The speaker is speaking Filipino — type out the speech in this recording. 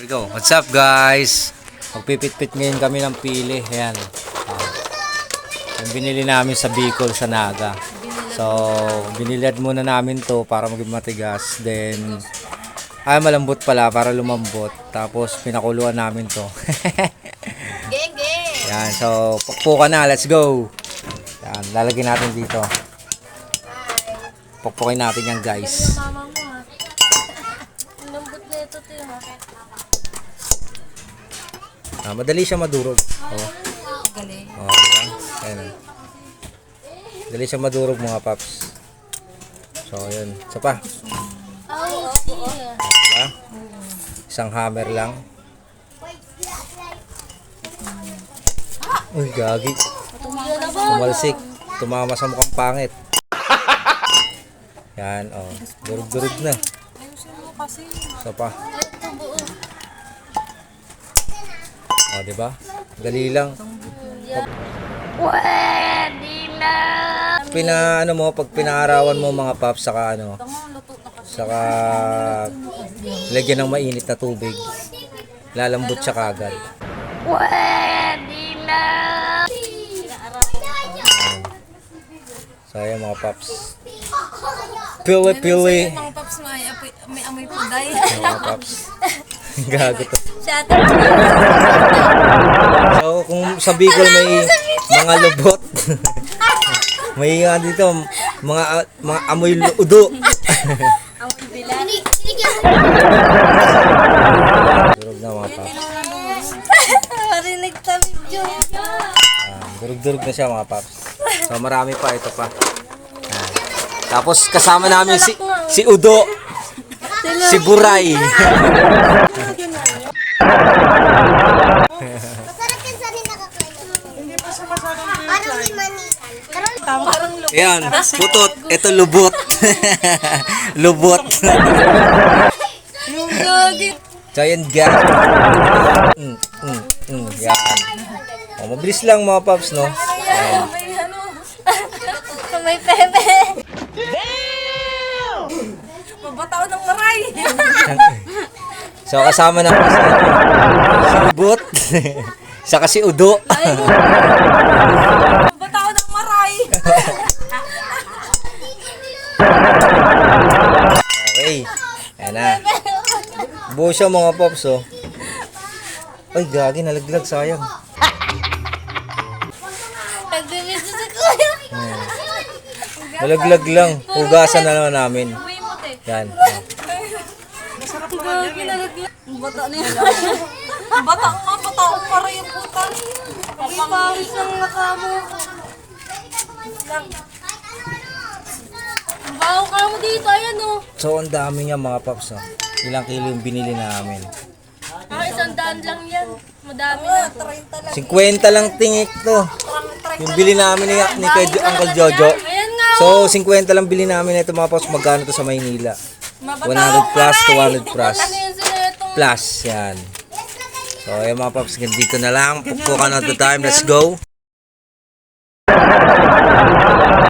Here we go. What's up guys? Magpipit-pit ngayon kami ng pili. Ayan. Yung binili namin sa Bicol sa Naga. So, binilad muna namin to para maging matigas. Then, malambot pala para lumambot. Tapos, pinakuluan namin to. Genge! Yan. So, pukpukan na. Let's go. Yan. Lalagyan natin dito. Pukpukin natin yan guys. Mama mo ha. Ang lambot na ito tiyo ha. Madali siya madurog. Oh. Galing. Oh, diba? Ayan. Dali siya madurog mga paps. So, yun. Isa pa. Oh, yeah. Diba? Isang hammer lang. Uy, gagi. Tumila na ba? Tumalsik. Tumama sa mukhang pangit. Yan, oh. Durug-durug na. Ayusin mo kasi. Isa pa. Ito buo. Oh, diba? Dali lang. Pwede na! Pag pinaarawan mo mga paps, saka ano, saka lagyan ng mainit na tubig. Lalambot siya kagad. Pwede na! So, ayan mga paps. Pili-pili. Mga paps may amoy puday. Mga paps. Gago to. Shut So, kung sa Bicol may mga lubot. May dito, mga amoy udo. Amoy bilan. Durog na mga paps. Marinig sa video. Durug-durug na siya mga paps. So, marami pa. Ito pa. Tapos, kasama namin si Udo. Si Buray. Masarap yan sa rin nakakain. Hindi pa siya masyadong parang may manikan. Ayan, putot. Ito lubot. Lubot. So, ayan guys. Yan. Oh, mabilis lang mga paps, no? Ayan. May pepe. Mabataw ng maray. So, kasama namin si Lubot. Saka si Udo. Mabataw ng maray. Okay. Ayan na. Buo siya mga pops, oh. Ay, gagi. Nalaglag. Sayang. Nag-miss si Kuya. Nalaglag lang. Hugasan na naman namin. Uwi mo, te. Yan. Gagi, nalaglag. Bata na yan. Bata ko para yung puta. Pangpawis ng nakamo. Ang baho ka mo dito, ayan o. So, ang dami niya mga pops, oh. Ilang kilo yung binili namin. Isang daan lang yan. Madami na. 50 lang tingik to. Yung bili namin ni Uncle Jojo. Ayan nga. So, 50 lang bili namin ito mga pops. Magkano to sa Maynila? 100 plus, 200 plus. Plus, yan. So, ayan mga pops. Dito na lang. Pupukan at the time. Let's go.